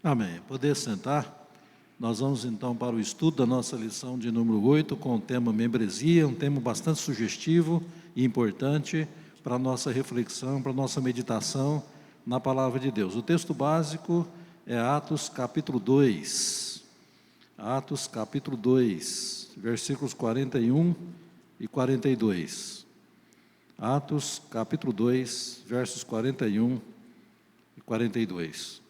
Amém. Poder sentar. Nós vamos então para o estudo da nossa lição de número 8, com o tema membresia, um tema bastante sugestivo e importante para a nossa reflexão, para a nossa meditação na palavra de Deus. O texto básico é Atos capítulo 2. Atos capítulo 2, versículos 41 e 42. Atos capítulo 2, versos 41 e 42.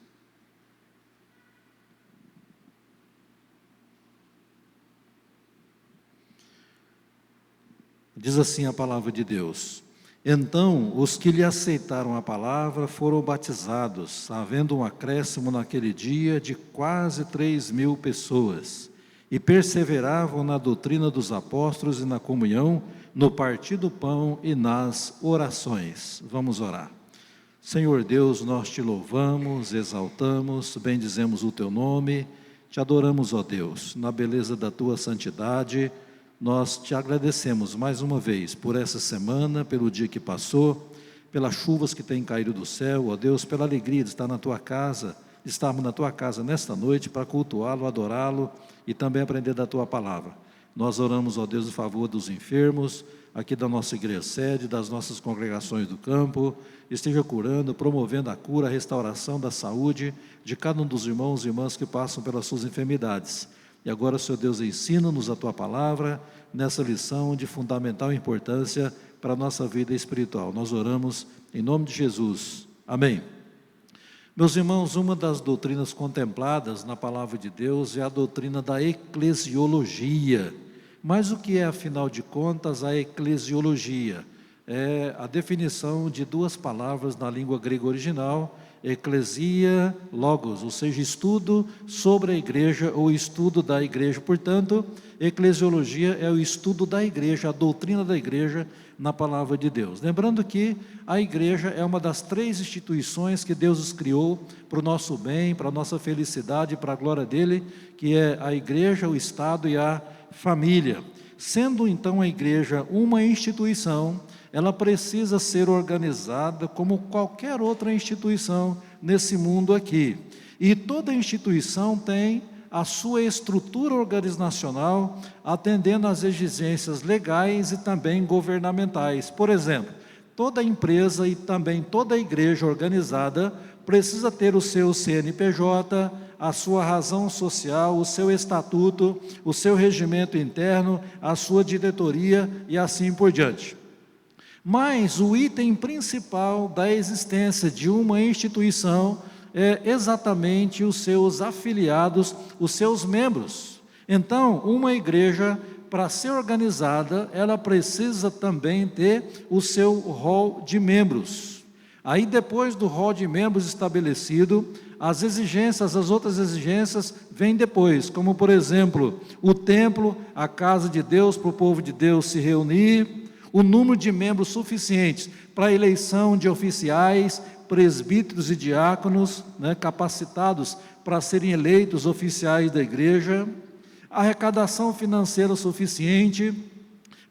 Diz assim a palavra de Deus: Então os que lhe aceitaram a palavra foram batizados, havendo um acréscimo naquele dia de quase 3.000 pessoas, e perseveravam na doutrina dos apóstolos e na comunhão, no partir do pão e nas orações. Vamos orar. Senhor Deus, nós te louvamos, exaltamos, bendizemos o teu nome, te adoramos, ó Deus, na beleza da tua santidade. Nós te agradecemos mais uma vez por essa semana, pelo dia que passou, pelas chuvas que têm caído do céu, ó Deus, pela alegria de estar na tua casa, de estarmos na tua casa nesta noite para cultuá-lo, adorá-lo e também aprender da tua palavra. Nós oramos, ó Deus, em favor dos enfermos, aqui da nossa igreja sede, das nossas congregações do campo, esteja curando, promovendo a cura, a restauração da saúde de cada um dos irmãos e irmãs que passam pelas suas enfermidades. E agora, Senhor Deus, ensina-nos a Tua palavra, nessa lição de fundamental importância para a nossa vida espiritual. Nós oramos em nome de Jesus. Amém. Meus irmãos, uma das doutrinas contempladas na palavra de Deus é a doutrina da eclesiologia. Mas o que é, afinal de contas, a eclesiologia? É a definição de duas palavras na língua grega original, eclesia, logos, ou seja, estudo sobre a igreja ou estudo da igreja. Portanto, eclesiologia é o estudo da igreja, a doutrina da igreja na palavra de Deus. Lembrando que a igreja é uma das três instituições que Deus os criou para o nosso bem, para a nossa felicidade, para a glória dele, que é a igreja, o Estado e a família. Sendo então a igreja uma instituição, ela precisa ser organizada como qualquer outra instituição nesse mundo aqui. E toda instituição tem a sua estrutura organizacional, atendendo às exigências legais e também governamentais. Por exemplo, toda empresa e também toda igreja organizada precisa ter o seu CNPJ, a sua razão social, o seu estatuto, o seu regimento interno, a sua diretoria e assim por diante. Mas o item principal da existência de uma instituição é exatamente os seus afiliados, os seus membros. Então, uma igreja, para ser organizada, ela precisa também ter o seu rol de membros. Aí, depois do rol de membros estabelecido, as exigências, as outras exigências vêm depois, como por exemplo, o templo, a casa de Deus, para o povo de Deus se reunir, o número de membros suficientes para a eleição de oficiais, presbíteros e diáconos, capacitados para serem eleitos oficiais da igreja, a arrecadação financeira suficiente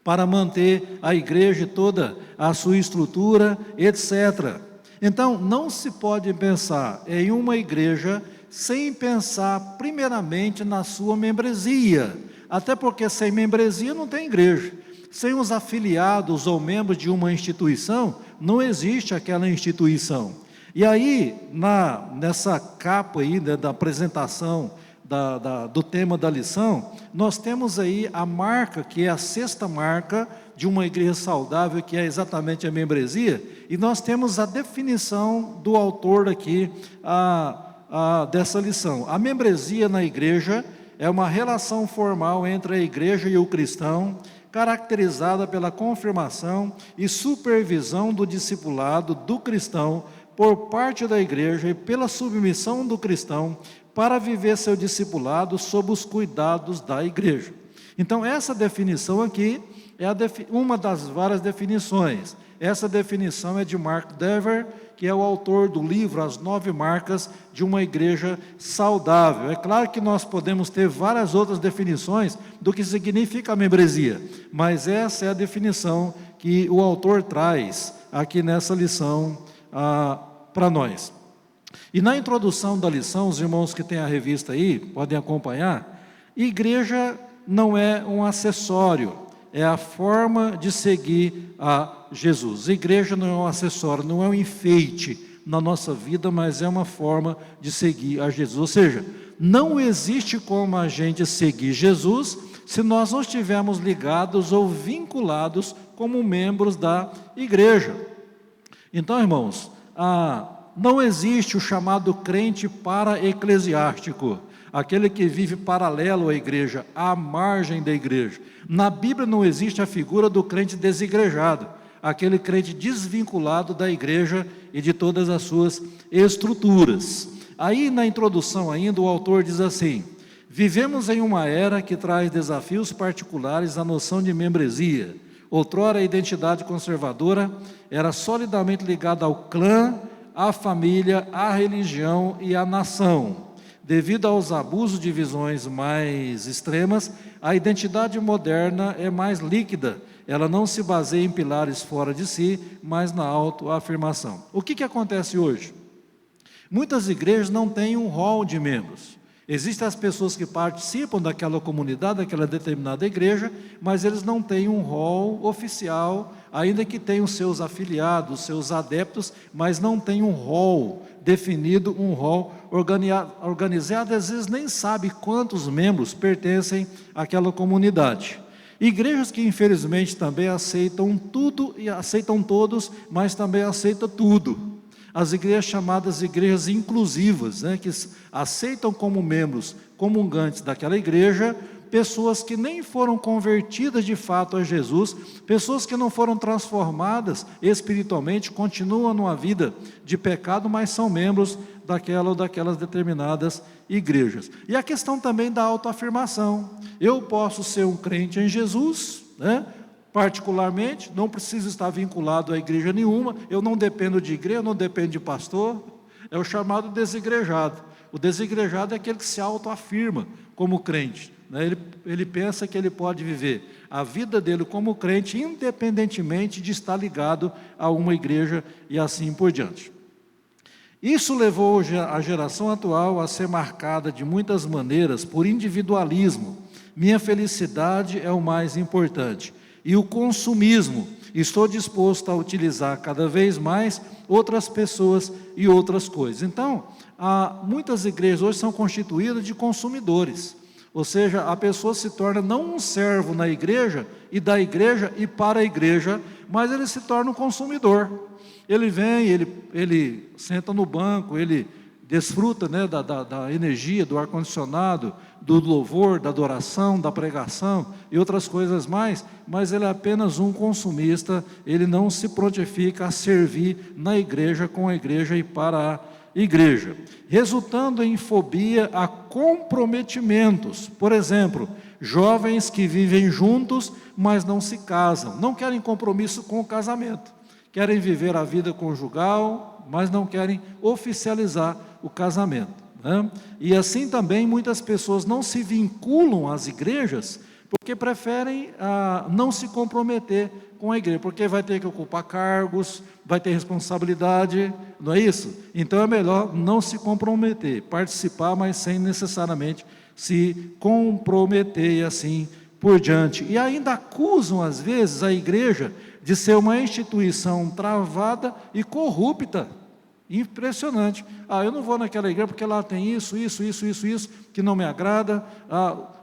para manter a igreja e toda a sua estrutura, etc. Então, não se pode pensar em uma igreja sem pensar primeiramente na sua membresia, até porque sem membresia não tem igreja. Sem os afiliados ou membros de uma instituição, não existe aquela instituição. E aí, nessa capa aí, da apresentação do tema da lição, nós temos aí a marca, que é a sexta marca de uma igreja saudável, que é exatamente a membresia, e nós temos a definição do autor aqui dessa lição. A membresia na igreja é uma relação formal entre a igreja e o cristão, caracterizada pela confirmação e supervisão do discipulado do cristão por parte da igreja e pela submissão do cristão para viver seu discipulado sob os cuidados da igreja. Então, essa definição aqui é uma das várias definições. Essa definição é de Mark Dever, que é o autor do livro As 9 Marcas de uma Igreja Saudável. É claro que nós podemos ter várias outras definições do que significa a membresia, mas essa é a definição que o autor traz aqui nessa lição para nós. E na introdução da lição, os irmãos que têm a revista aí, podem acompanhar, igreja não é um acessório, é a forma de seguir a Jesus. Igreja não é um acessório, não é um enfeite na nossa vida, mas é uma forma de seguir a Jesus. Ou seja, não existe como a gente seguir Jesus se nós não estivermos ligados ou vinculados como membros da igreja. Então, irmãos, não existe o chamado crente para-eclesiástico, aquele que vive paralelo à igreja, à margem da igreja. Na Bíblia não existe a figura do crente desigrejado, aquele crente desvinculado da igreja e de todas as suas estruturas. Aí na introdução ainda o autor diz assim: vivemos em uma era que traz desafios particulares à noção de membresia. Outrora a identidade conservadora era solidamente ligada ao clã, à família, à religião e à nação. Devido aos abusos de visões mais extremas, a identidade moderna é mais líquida. Ela não se baseia em pilares fora de si, mas na autoafirmação. O que acontece hoje? Muitas igrejas não têm um hall de membros. Existem as pessoas que participam daquela comunidade, daquela determinada igreja, mas eles não têm um hall oficial, ainda que tenham seus afiliados, seus adeptos, mas não tem um hall definido, um hall organizado, às vezes nem sabe quantos membros pertencem àquela comunidade. Igrejas que infelizmente também aceitam tudo e aceitam todos, mas também aceitam tudo. As igrejas chamadas igrejas inclusivas, que aceitam como membros comungantes daquela igreja, pessoas que nem foram convertidas de fato a Jesus, pessoas que não foram transformadas espiritualmente, continuam numa vida de pecado, mas são membros daquela ou daquelas determinadas igrejas. E a questão também da autoafirmação. Eu posso ser um crente em Jesus, particularmente, não preciso estar vinculado a igreja nenhuma, eu não dependo de igreja, eu não dependo de pastor, é o chamado desigrejado. O desigrejado é aquele que se autoafirma como crente, ele pensa que ele pode viver a vida dele como crente, independentemente de estar ligado a uma igreja e assim por diante. Isso levou a geração atual a ser marcada de muitas maneiras por individualismo. Minha felicidade é o mais importante. E o consumismo, estou disposto a utilizar cada vez mais outras pessoas e outras coisas. Então, muitas igrejas hoje são constituídas de consumidores, ou seja, a pessoa se torna não um servo na igreja e da igreja e para a igreja, mas ele se torna um consumidor. Ele vem, ele senta no banco, ele desfruta da energia, do ar-condicionado, do louvor, da adoração, da pregação e outras coisas mais, mas ele é apenas um consumista, ele não se prontifica a servir na igreja, com a igreja e para a igreja, resultando em fobia a comprometimentos. Por exemplo, jovens que vivem juntos, mas não se casam, não querem compromisso com o casamento, querem viver a vida conjugal, mas não querem oficializar o casamento. E assim também muitas pessoas não se vinculam às igrejas, porque preferem não se comprometer com a igreja, porque vai ter que ocupar cargos, vai ter responsabilidade, não é isso? Então é melhor não se comprometer, participar, mas sem necessariamente se comprometer e assim por diante. E ainda acusam às vezes a igreja de ser uma instituição travada e corrupta. Impressionante. Eu não vou naquela igreja porque lá tem isso, que não me agrada,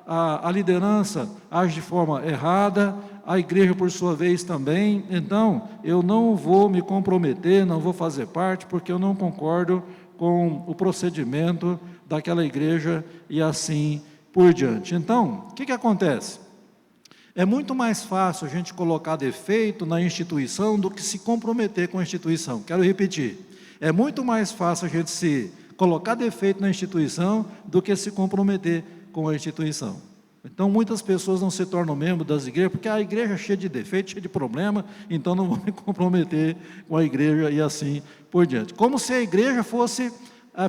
a liderança age de forma errada, a igreja por sua vez também, então eu não vou me comprometer, não vou fazer parte, porque eu não concordo com o procedimento daquela igreja e assim por diante. Então, o que acontece? É muito mais fácil a gente colocar defeito na instituição do que se comprometer com a instituição. Quero repetir. É muito mais fácil a gente se colocar defeito na instituição do que se comprometer com a instituição. Então, muitas pessoas não se tornam membros das igrejas, porque a igreja é cheia de defeitos, cheia de problema, então não vou me comprometer com a igreja e assim por diante. Como se a igreja fosse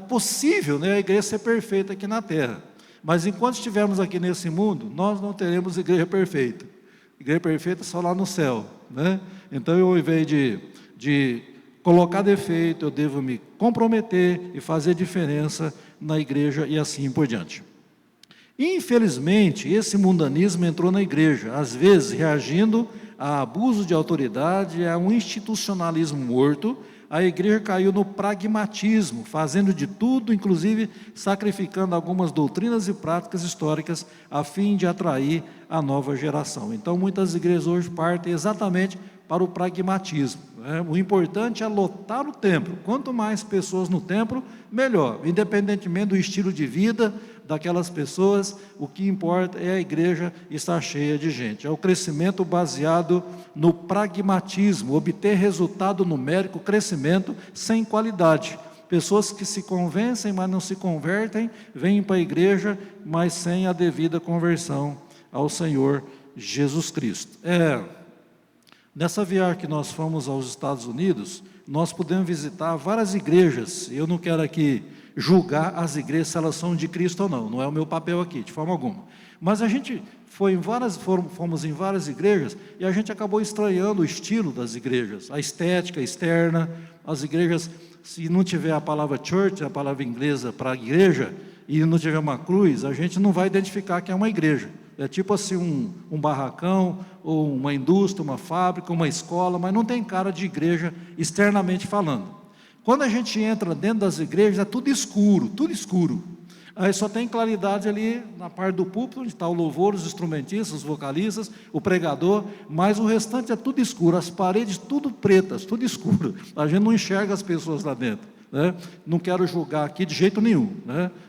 possível, a igreja ser perfeita aqui na terra. Mas enquanto estivermos aqui nesse mundo, nós não teremos igreja perfeita. Igreja perfeita só lá no céu. Então, ao invés de colocar defeito, eu devo me comprometer e fazer diferença na igreja e assim por diante. Infelizmente, esse mundanismo entrou na igreja, às vezes reagindo a abuso de autoridade, a um institucionalismo morto. A igreja caiu no pragmatismo, fazendo de tudo, inclusive sacrificando algumas doutrinas e práticas históricas a fim de atrair a nova geração. Então, muitas igrejas hoje partem exatamente para o pragmatismo. O importante é lotar o templo. Quanto mais pessoas no templo, melhor. Independentemente do estilo de vida daquelas pessoas, o que importa é a igreja estar cheia de gente. É o crescimento baseado no pragmatismo, obter resultado numérico, crescimento sem qualidade. Pessoas que se convencem, mas não se convertem, vêm para a igreja, mas sem a devida conversão ao Senhor Jesus Cristo. Nessa viagem que nós fomos aos Estados Unidos, nós pudemos visitar várias igrejas. Eu não quero aqui julgar as igrejas se elas são de Cristo ou não, não é o meu papel aqui, de forma alguma. Mas a gente fomos em várias igrejas e a gente acabou estranhando o estilo das igrejas, a estética externa. As igrejas, se não tiver a palavra church, a palavra inglesa para igreja, e não tiver uma cruz, a gente não vai identificar que é uma igreja. É tipo assim um barracão, ou uma indústria, uma fábrica, uma escola, mas não tem cara de igreja externamente falando. Quando a gente entra dentro das igrejas, é tudo escuro, tudo escuro. Aí só tem claridade ali na parte do púlpito, onde está o louvor, os instrumentistas, os vocalistas, o pregador, mas o restante é tudo escuro, as paredes tudo pretas, tudo escuro. A gente não enxerga as pessoas lá dentro. Não quero julgar aqui de jeito nenhum,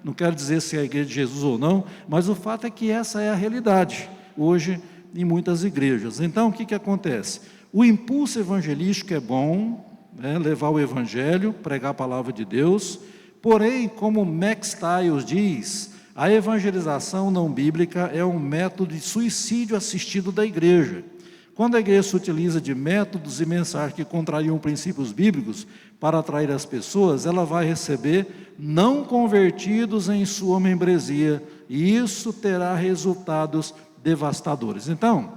não quero dizer se é a igreja de Jesus ou não, mas o fato é que essa é a realidade hoje em muitas igrejas. Então o que acontece? O impulso evangelístico é bom, levar o evangelho, pregar a palavra de Deus, porém, como Max Stiles diz, a evangelização não bíblica é um método de suicídio assistido da igreja. Quando a igreja se utiliza de métodos e mensagens que contrariam princípios bíblicos para atrair as pessoas, ela vai receber não convertidos em sua membresia, e isso terá resultados devastadores. Então,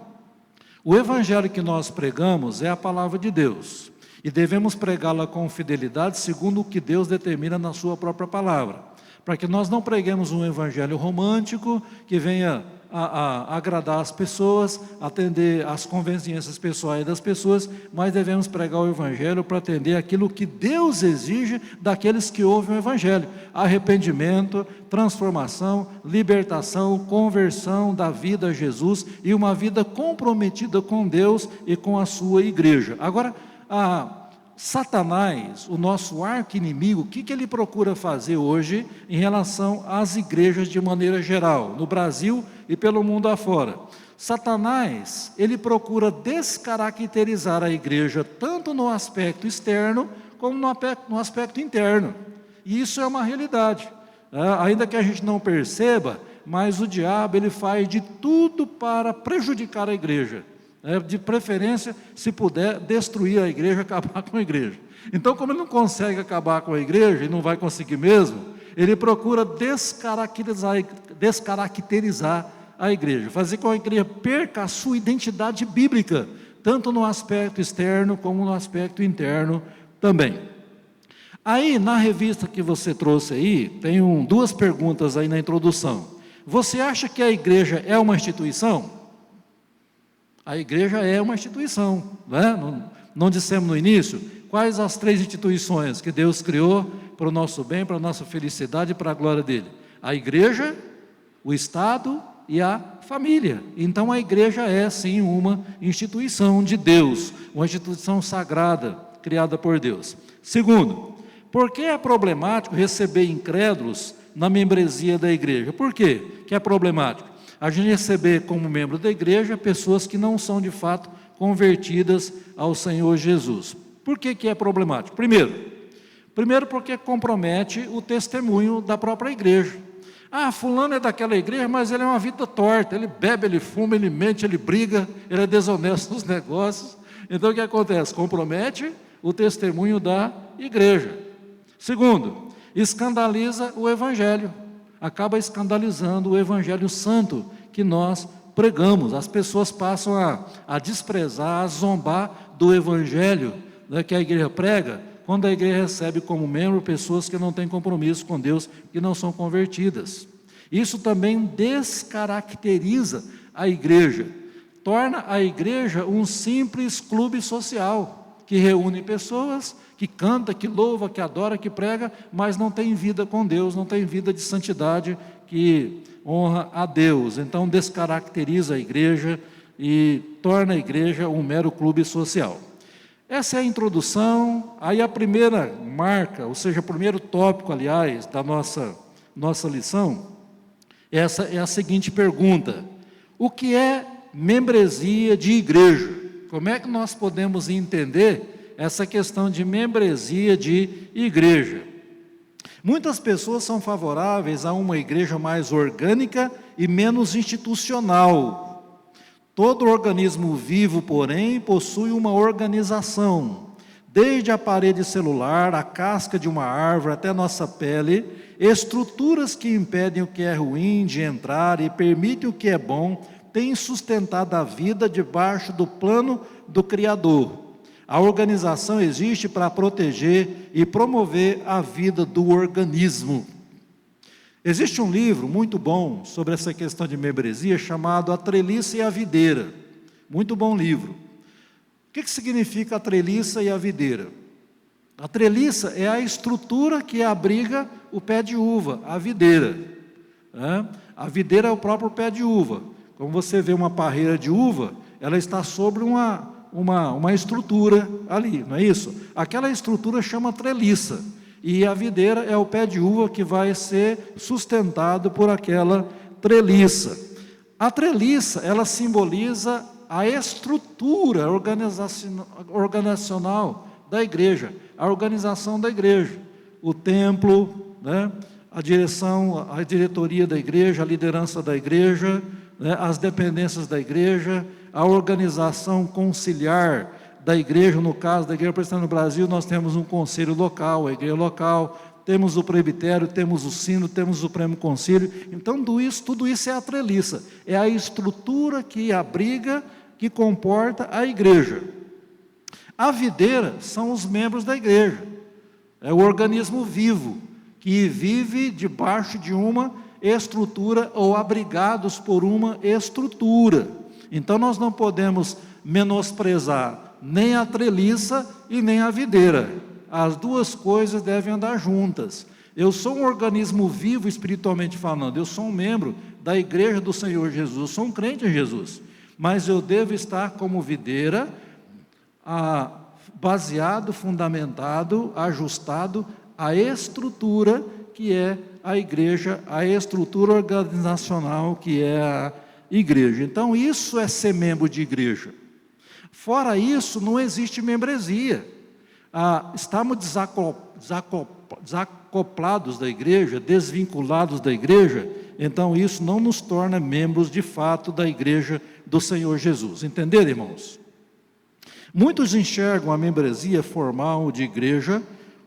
o evangelho que nós pregamos é a palavra de Deus, e devemos pregá-la com fidelidade, segundo o que Deus determina na sua própria palavra, para que nós não preguemos um evangelho romântico, que venha a agradar as pessoas, atender às conveniências pessoais das pessoas, mas devemos pregar o evangelho para atender aquilo que Deus exige daqueles que ouvem o evangelho: arrependimento, transformação, libertação, conversão da vida a Jesus e uma vida comprometida com Deus e com a sua igreja. Agora, Satanás, o nosso arqui-inimigo, o que ele procura fazer hoje em relação às igrejas de maneira geral, no Brasil e pelo mundo afora? Satanás, ele procura descaracterizar a igreja tanto no aspecto externo como no aspecto interno. E isso é uma realidade, ainda que a gente não perceba, mas o diabo ele faz de tudo para prejudicar a igreja. De preferência, se puder, destruir a igreja, acabar com a igreja. Então, como ele não consegue acabar com a igreja, e não vai conseguir mesmo, ele procura descaracterizar a igreja, fazer com que a igreja perca a sua identidade bíblica, tanto no aspecto externo como no aspecto interno também. Aí, na revista que você trouxe aí, tem duas perguntas aí na introdução. Você acha que a igreja é uma instituição? A igreja é uma instituição, não dissemos no início? Quais as 3 instituições que Deus criou para o nosso bem, para a nossa felicidade e para a glória dele? A igreja, o Estado e a família. Então a igreja é sim uma instituição de Deus, uma instituição sagrada, criada por Deus. Segundo, por que é problemático receber incrédulos na membresia da igreja? Por quê que é problemático? A gente receber como membro da igreja pessoas que não são de fato convertidas ao Senhor Jesus. Por que é problemático? Primeiro porque compromete o testemunho da própria igreja. Fulano é daquela igreja, mas ele é uma vida torta, ele bebe, ele fuma, ele mente, ele briga, ele é desonesto nos negócios. Então o que acontece? Compromete o testemunho da igreja. Segundo, escandaliza o evangelho. Acaba escandalizando o evangelho santo que nós pregamos. As pessoas passam a desprezar, a zombar do evangelho né, que a igreja prega, quando a igreja recebe como membro pessoas que não têm compromisso com Deus, que não são convertidas. Isso também descaracteriza a igreja, torna a igreja um simples clube social, que reúne pessoas, que canta, que louva, que adora, que prega, mas não tem vida com Deus, não tem vida de santidade que honra a Deus. Então descaracteriza a igreja e torna a igreja um mero clube social. Essa é a introdução. Aí a primeira marca, ou seja, o primeiro tópico, aliás, da nossa lição, essa é a seguinte pergunta: o que é membresia de igreja? Como é que nós podemos entender essa questão de membresia de igreja? Muitas pessoas são favoráveis a uma igreja mais orgânica e menos institucional. Todo organismo vivo, porém, possui uma organização. Desde a parede celular, a casca de uma árvore até nossa pele, estruturas que impedem o que é ruim de entrar e permitem o que é bom, têm sustentado a vida debaixo do plano do Criador. A organização existe para proteger e promover a vida do organismo. Existe um livro muito bom sobre essa questão de membresia chamado A Treliça e a Videira. Muito bom livro. O que significa a treliça e a videira? A treliça é a estrutura que abriga o pé de uva, a videira. A videira é o próprio pé de uva. Como você vê uma parreira de uva, ela está sobre uma estrutura ali, não é isso? Aquela estrutura chama treliça, e a videira é o pé de uva que vai ser sustentado por aquela treliça. A treliça, ela simboliza a estrutura organizacional da igreja, a organização da igreja, o templo, né? A diretoria da igreja, a liderança da igreja, né? As dependências da igreja, a organização conciliar da igreja. No caso da Igreja Presbiteriana no Brasil, nós temos um conselho local, a igreja local, temos o presbitério, temos o sínodo, temos o Supremo Concílio. Então tudo isso é a treliça, é a estrutura que abriga, que comporta a igreja. A videira são os membros da igreja, é o organismo vivo, que vive debaixo de uma estrutura ou abrigados por uma estrutura. Então nós não podemos menosprezar nem a treliça e nem a videira. As duas coisas devem andar juntas. Eu sou um organismo vivo espiritualmente falando, eu sou um membro da igreja do Senhor Jesus, eu sou um crente em Jesus, mas eu devo estar como videira, baseado, fundamentado, ajustado à estrutura que é a igreja, a estrutura organizacional que é a igreja. Então isso é ser membro de igreja. Fora isso, não existe membresia. Estamos desacoplados da igreja, desvinculados da igreja, então isso não nos torna membros de fato da igreja do Senhor Jesus. Entenderam, irmãos? Muitos enxergam a membresia formal de igreja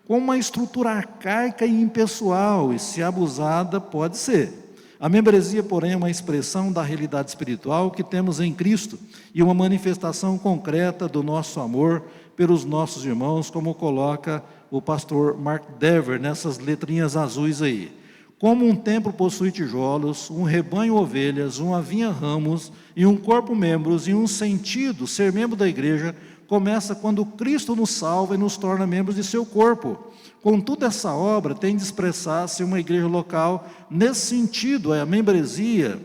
como uma estrutura arcaica e impessoal, e se abusada pode ser. A membresia, porém, é uma expressão da realidade espiritual que temos em Cristo e uma manifestação concreta do nosso amor pelos nossos irmãos, como coloca o pastor Mark Dever nessas letrinhas azuis aí. Como um templo possui tijolos, um rebanho ovelhas, uma vinha ramos e um corpo membros e um sentido, ser membro da igreja, começa quando Cristo nos salva e nos torna membros de seu corpo. Contudo, essa obra tem de expressar-se uma igreja local. Nesse sentido, a membresia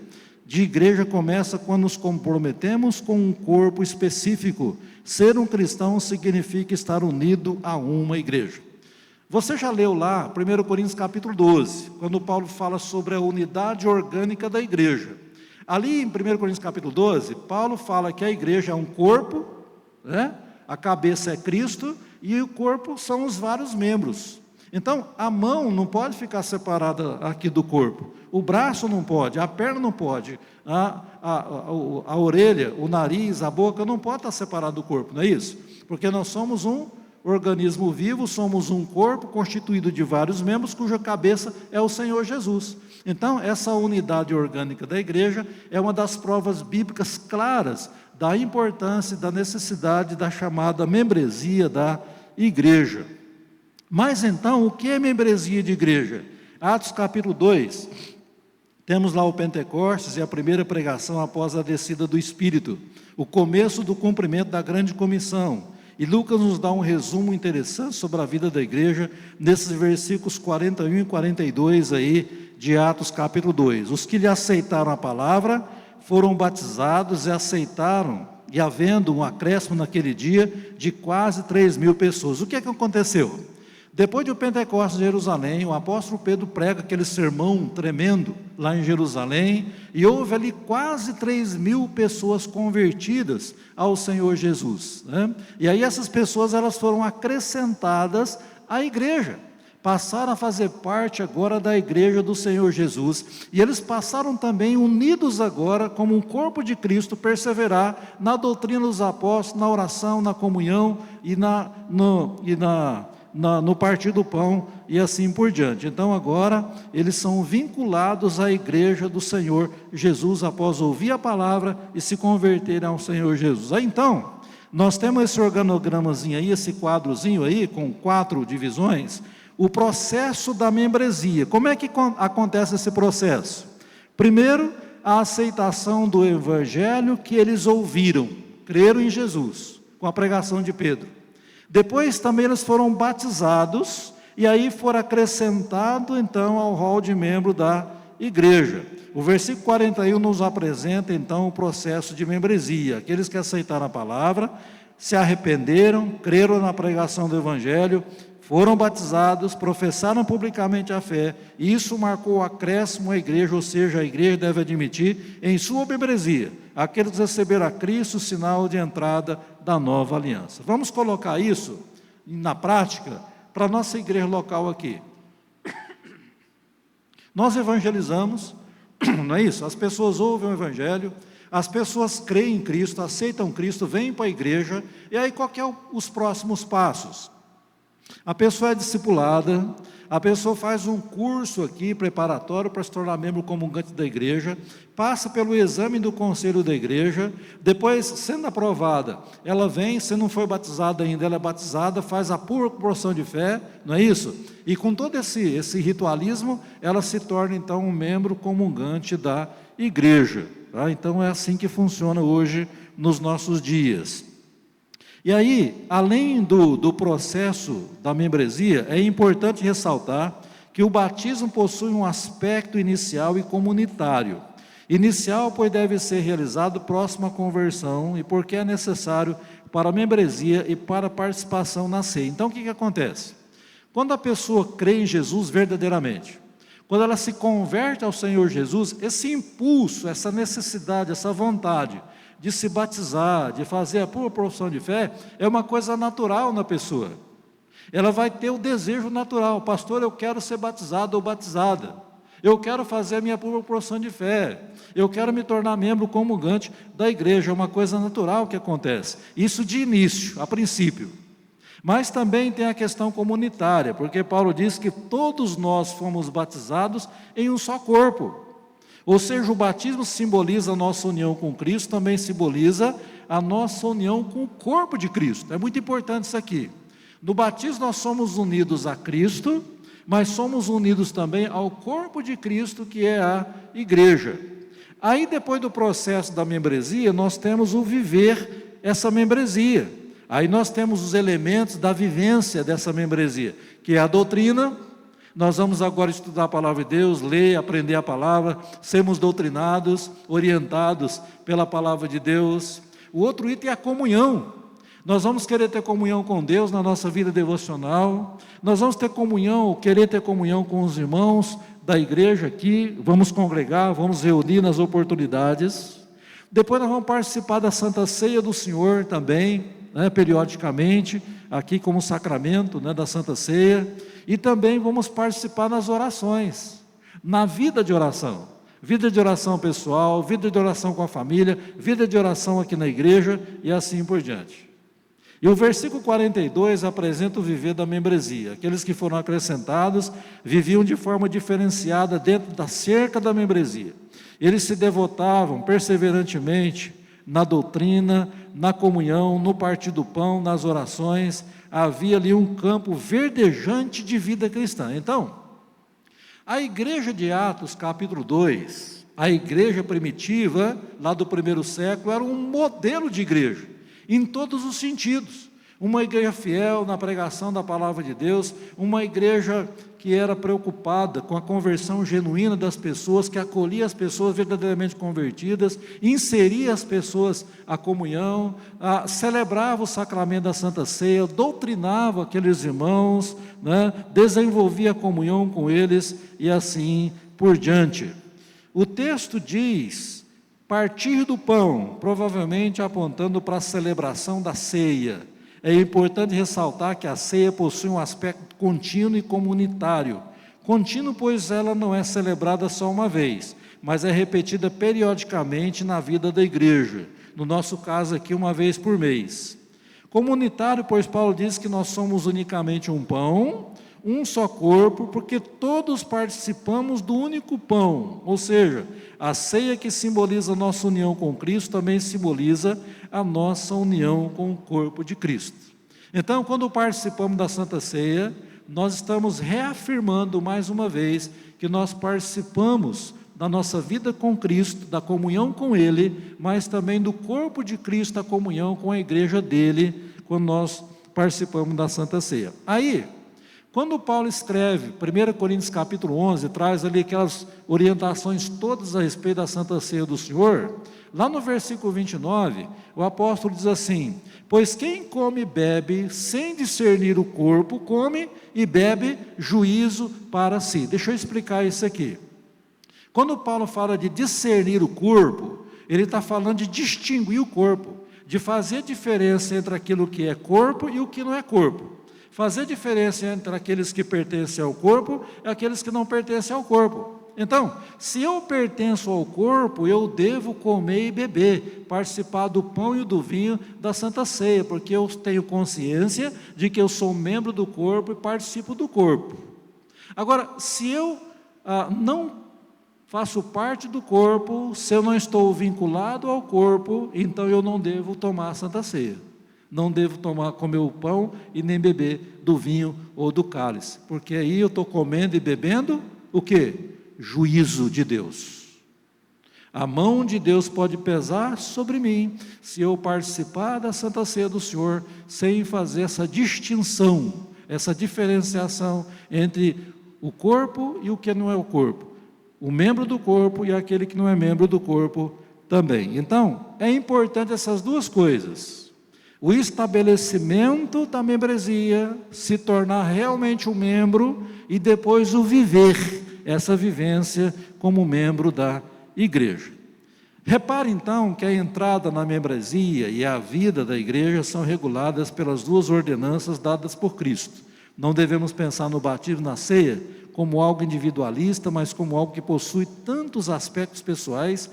de igreja começa quando nos comprometemos com um corpo específico. Ser um cristão significa estar unido a uma igreja. Você já leu lá 1 Coríntios capítulo 12, quando Paulo fala sobre a unidade orgânica da igreja. Ali em 1 Coríntios capítulo 12, Paulo fala que a igreja é um corpo, né? A cabeça é Cristo e o corpo são os vários membros. Então, a mão não pode ficar separada aqui do corpo, o braço não pode, a perna não pode, a orelha, o nariz, a boca não pode estar separado do corpo, não é isso? Porque nós somos um organismo vivo, somos um corpo constituído de vários membros, cuja cabeça é o Senhor Jesus. Então, essa unidade orgânica da igreja é uma das provas bíblicas claras da importância e da necessidade da chamada membresia da igreja. Mas então, o que é membresia de igreja? Atos capítulo 2, temos lá o Pentecostes e a primeira pregação após a descida do Espírito, o começo do cumprimento da grande comissão. E Lucas nos dá um resumo interessante sobre a vida da igreja, nesses versículos 41 e 42 aí, de Atos capítulo 2. Os que lhe aceitaram a palavra foram batizados e aceitaram, e havendo um acréscimo naquele dia de quase 3.000 pessoas. O que é que aconteceu? Depois do Pentecostes em Jerusalém, o apóstolo Pedro prega aquele sermão tremendo lá em Jerusalém, e houve ali quase 3.000 pessoas convertidas ao Senhor Jesus, né? E aí essas pessoas, elas foram acrescentadas à igreja, passaram a fazer parte agora da igreja do Senhor Jesus, e eles passaram também, unidos agora, como um corpo de Cristo, perseverar na doutrina dos apóstolos, na oração, na comunhão e no partir do pão e assim por diante. Então agora eles são vinculados à igreja do Senhor Jesus, após ouvir a palavra e se converterem ao Senhor Jesus. Aí então, nós temos esse organogramazinho aí, esse quadrozinho aí, com 4 divisões, o processo da membresia. Como é que acontece esse processo? Primeiro, a aceitação do evangelho que eles ouviram, creram em Jesus, com a pregação de Pedro. Depois também eles foram batizados, e aí foram acrescentados então ao rol de membro da igreja. O versículo 41 nos apresenta então o processo de membresia. Aqueles que aceitaram a palavra, se arrependeram, creram na pregação do evangelho, foram batizados, professaram publicamente a fé, e isso marcou o acréscimo à igreja, ou seja, a igreja deve admitir em sua membresia aqueles que receberam a Cristo, sinal de entrada da nova aliança. Vamos colocar isso na prática para a nossa igreja local aqui. Nós evangelizamos, não é isso? As pessoas ouvem o evangelho, as pessoas creem em Cristo, aceitam Cristo, vêm para a igreja, e aí qual que é os próximos passos? A pessoa é discipulada, a pessoa faz um curso aqui preparatório para se tornar membro comungante da igreja, passa pelo exame do conselho da igreja, depois, sendo aprovada, ela vem, se não foi batizada ainda, ela é batizada, faz a pura profissão de fé, não é isso? E com todo esse ritualismo, ela se torna então um membro comungante da igreja, tá? Então é assim que funciona hoje nos nossos dias. E aí, além do processo da membresia, é importante ressaltar que o batismo possui um aspecto inicial e comunitário. Inicial, pois deve ser realizado próximo à conversão, e porque é necessário para a membresia e para a participação na ceia. Então, o que acontece? Quando a pessoa crê em Jesus verdadeiramente, quando ela se converte ao Senhor Jesus, esse impulso, essa necessidade, essa vontade de se batizar, de fazer a pura profissão de fé, é uma coisa natural na pessoa. Ela vai ter o desejo natural: pastor, eu quero ser batizado ou batizada, eu quero fazer a minha pura profissão de fé, eu quero me tornar membro comungante da igreja. É uma coisa natural que acontece, isso de início, a princípio. Mas também tem a questão comunitária, porque Paulo diz que todos nós fomos batizados em um só corpo. Ou seja, o batismo simboliza a nossa união com Cristo, também simboliza a nossa união com o corpo de Cristo. É muito importante isso aqui. No batismo nós somos unidos a Cristo, mas somos unidos também ao corpo de Cristo, que é a igreja. Aí, depois do processo da membresia, nós temos o viver essa membresia. Aí nós temos os elementos da vivência dessa membresia, que é a doutrina. Nós vamos agora estudar a palavra de Deus, ler, aprender a palavra, sermos doutrinados, orientados pela palavra de Deus. O outro item é a comunhão. Nós vamos querer ter comunhão com Deus na nossa vida devocional, nós vamos ter comunhão, querer ter comunhão com os irmãos da igreja aqui, vamos congregar, vamos reunir nas oportunidades. Depois nós vamos participar da Santa Ceia do Senhor também, periodicamente, aqui como sacramento, da Santa Ceia. E também vamos participar nas orações, na vida de oração pessoal, vida de oração com a família, vida de oração aqui na igreja e assim por diante. E o versículo 42 apresenta o viver da membresia. Aqueles que foram acrescentados viviam de forma diferenciada dentro da cerca da membresia. Eles se devotavam perseverantemente na doutrina, na comunhão, no partir do pão, nas orações. Havia ali um campo verdejante de vida cristã. Então, a igreja de Atos, capítulo 2, a igreja primitiva, lá do primeiro século, era um modelo de igreja, em todos os sentidos. Uma igreja fiel na pregação da palavra de Deus, uma igreja que era preocupada com a conversão genuína das pessoas, que acolhia as pessoas verdadeiramente convertidas, inseria as pessoas à comunhão, celebrava o sacramento da Santa Ceia, doutrinava aqueles irmãos, né, desenvolvia a comunhão com eles e assim por diante. O texto diz, partir do pão, provavelmente apontando para a celebração da ceia. É importante ressaltar que a ceia possui um aspecto contínuo e comunitário. Contínuo, pois ela não é celebrada só uma vez, mas é repetida periodicamente na vida da igreja. No nosso caso aqui, uma vez por mês. Comunitário, pois Paulo diz que nós somos unicamente um pão, um só corpo, porque todos participamos do único pão. Ou seja, a ceia que simboliza a nossa união com Cristo também simboliza a nossa união com o corpo de Cristo. Então, quando participamos da Santa Ceia, nós estamos reafirmando mais uma vez que nós participamos da nossa vida com Cristo, da comunhão com Ele, mas também do corpo de Cristo, a comunhão com a igreja dele, quando nós participamos da Santa Ceia. Aí, quando Paulo escreve 1 Coríntios capítulo 11, traz ali aquelas orientações todas a respeito da Santa Ceia do Senhor, lá no versículo 29, o apóstolo diz assim: pois quem come e bebe sem discernir o corpo, come e bebe juízo para si. Deixa eu explicar isso aqui. Quando Paulo fala de discernir o corpo, ele está falando de distinguir o corpo, de fazer diferença entre aquilo que é corpo e o que não é corpo. Fazer diferença entre aqueles que pertencem ao corpo e aqueles que não pertencem ao corpo. Então, se eu pertenço ao corpo, eu devo comer e beber, participar do pão e do vinho da Santa Ceia, porque eu tenho consciência de que eu sou membro do corpo e participo do corpo. Agora, se eu não faço parte do corpo, se eu não estou vinculado ao corpo, então eu não devo tomar a Santa Ceia. Não devo comer o pão e nem beber do vinho ou do cálice, porque aí eu estou comendo e bebendo o quê? Juízo de Deus. A mão de Deus pode pesar sobre mim, se eu participar da Santa Ceia do Senhor, sem fazer essa distinção, essa diferenciação entre o corpo e o que não é o corpo, o membro do corpo e aquele que não é membro do corpo também. Então, é importante essas duas coisas. O estabelecimento da membresia, se tornar realmente um membro, e depois o viver, essa vivência como membro da igreja. Repare então que a entrada na membresia e a vida da igreja são reguladas pelas duas ordenanças dadas por Cristo. Não devemos pensar no batismo na ceia como algo individualista, mas como algo que possui tantos aspectos pessoais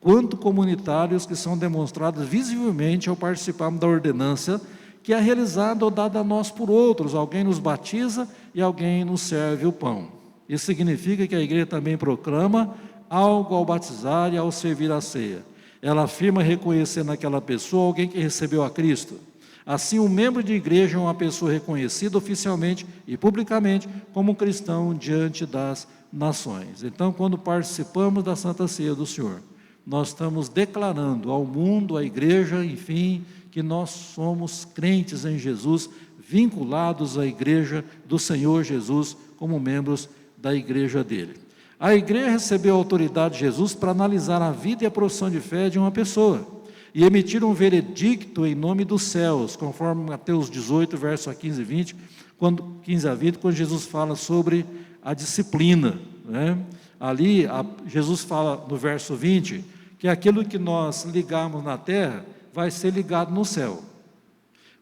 quanto comunitários que são demonstrados visivelmente ao participarmos da ordenança que é realizada ou dada a nós por outros. Alguém nos batiza e alguém nos serve o pão. Isso significa que a igreja também proclama algo ao batizar e ao servir a ceia. Ela afirma reconhecer naquela pessoa alguém que recebeu a Cristo. Assim, um membro de igreja é uma pessoa reconhecida oficialmente e publicamente como cristão diante das nações. Então, quando participamos da Santa Ceia do Senhor, nós estamos declarando ao mundo, à igreja, enfim, que nós somos crentes em Jesus, vinculados à igreja do Senhor Jesus, como membros da igreja dele. A igreja recebeu a autoridade de Jesus para analisar a vida e a profissão de fé de uma pessoa e emitir um veredicto em nome dos céus, conforme Mateus 18, verso 15 a 20, quando Jesus fala sobre a disciplina, né? Ali, Jesus fala no verso 20, que aquilo que nós ligarmos na terra, vai ser ligado no céu.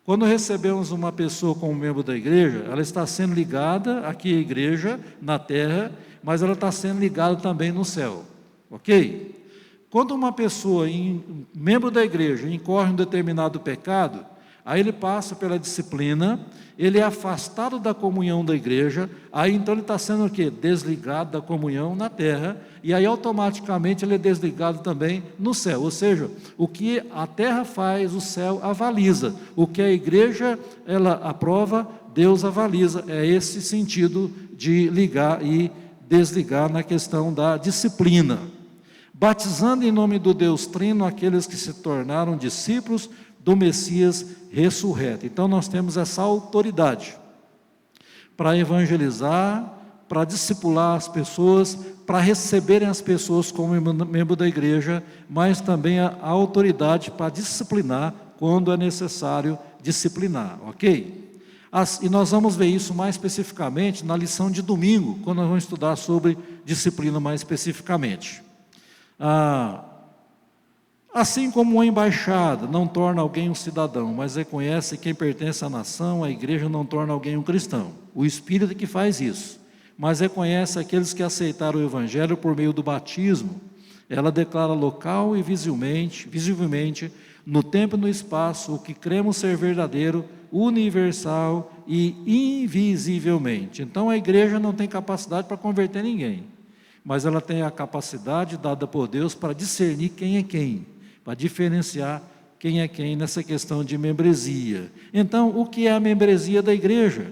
Quando recebemos uma pessoa como membro da igreja, ela está sendo ligada aqui à igreja, na terra, mas ela está sendo ligada também no céu, ok? Quando uma pessoa, membro da igreja, incorre em um determinado pecado, aí ele passa pela disciplina, ele é afastado da comunhão da igreja, aí então ele está sendo o quê? Desligado da comunhão na terra, e aí automaticamente ele é desligado também no céu, ou seja, o que a terra faz, o céu avaliza, o que a igreja ela aprova, Deus avaliza, é esse sentido de ligar e desligar na questão da disciplina. Batizando em nome do Deus Trino aqueles que se tornaram discípulos do Messias ressurreto. Então nós temos essa autoridade para evangelizar, para discipular as pessoas, para receberem as pessoas como membro da igreja, mas também a autoridade para disciplinar quando é necessário disciplinar, ok? E nós vamos ver isso mais especificamente na lição de domingo, quando nós vamos estudar sobre disciplina mais especificamente. Assim como uma embaixada não torna alguém um cidadão, mas reconhece quem pertence à nação, a igreja não torna alguém um cristão. O Espírito é que faz isso, mas reconhece aqueles que aceitaram o Evangelho por meio do batismo. Ela declara local e visivelmente, no tempo e no espaço, o que cremos ser verdadeiro, universal e invisivelmente. Então a igreja não tem capacidade para converter ninguém, mas ela tem a capacidade dada por Deus para discernir quem é quem, para diferenciar quem é quem nessa questão de membresia. Então, o que é a membresia da igreja?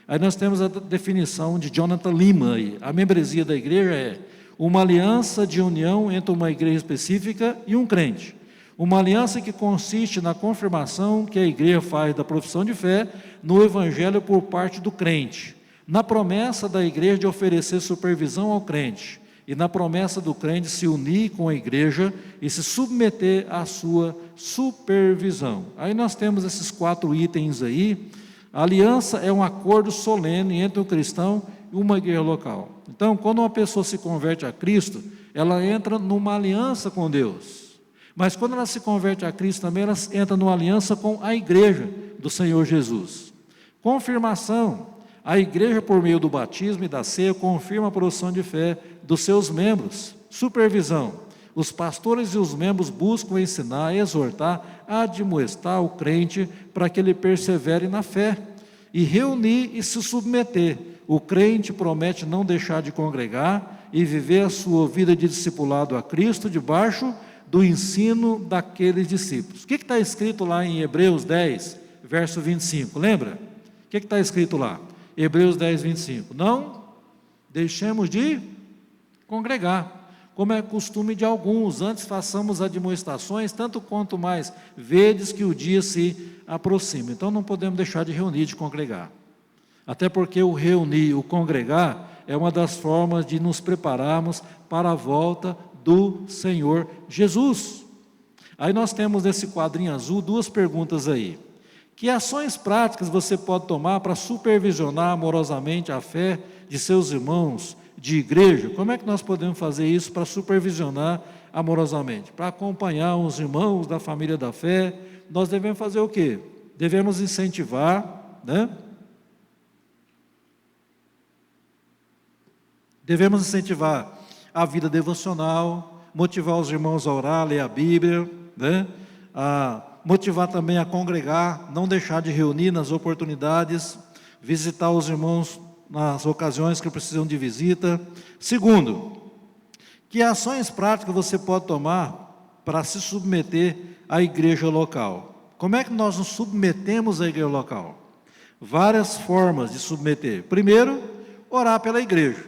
Aí nós temos a definição de Jonathan Lima aí. A membresia da igreja é uma aliança de união entre uma igreja específica e um crente. Uma aliança que consiste na confirmação que a igreja faz da profissão de fé no evangelho por parte do crente, na promessa da igreja de oferecer supervisão ao crente e na promessa do crente se unir com a igreja e se submeter à sua supervisão. Aí nós temos esses 4 itens aí. A aliança é um acordo solene entre um cristão e uma igreja local. Então, quando uma pessoa se converte a Cristo, ela entra numa aliança com Deus. Mas quando ela se converte a Cristo também, ela entra numa aliança com a igreja do Senhor Jesus. Confirmação. A igreja, por meio do batismo e da ceia, confirma a profissão de fé dos seus membros. Supervisão. Os pastores e os membros buscam ensinar, exortar, admoestar o crente para que ele persevere na fé. E reunir e se submeter. O crente promete não deixar de congregar e viver a sua vida de discipulado a Cristo debaixo do ensino daqueles discípulos. O que está escrito lá em Hebreus 10, verso 25? Lembra? O que está escrito lá? Hebreus 10, 25. Não deixemos de congregar, como é costume de alguns, antes façamos admoestações, tanto quanto mais vedes que o dia se aproxima. Então não podemos deixar de reunir, de congregar. Até porque o reunir, o congregar, é uma das formas de nos prepararmos para a volta do Senhor Jesus. Aí nós temos nesse quadrinho azul 2 perguntas aí. Que ações práticas você pode tomar para supervisionar amorosamente a fé de seus irmãos de igreja? Como é que nós podemos fazer isso para supervisionar amorosamente? Para acompanhar os irmãos da família da fé, nós devemos fazer o quê? Devemos incentivar, né? Devemos incentivar a vida devocional, motivar os irmãos a orar, ler a Bíblia, né? Motivar também a congregar, não deixar de reunir nas oportunidades, visitar os irmãos nas ocasiões que precisam de visita. Segundo, que ações práticas você pode tomar para se submeter à igreja local? Como é que nós nos submetemos à igreja local? Várias formas de submeter. Primeiro, orar pela igreja.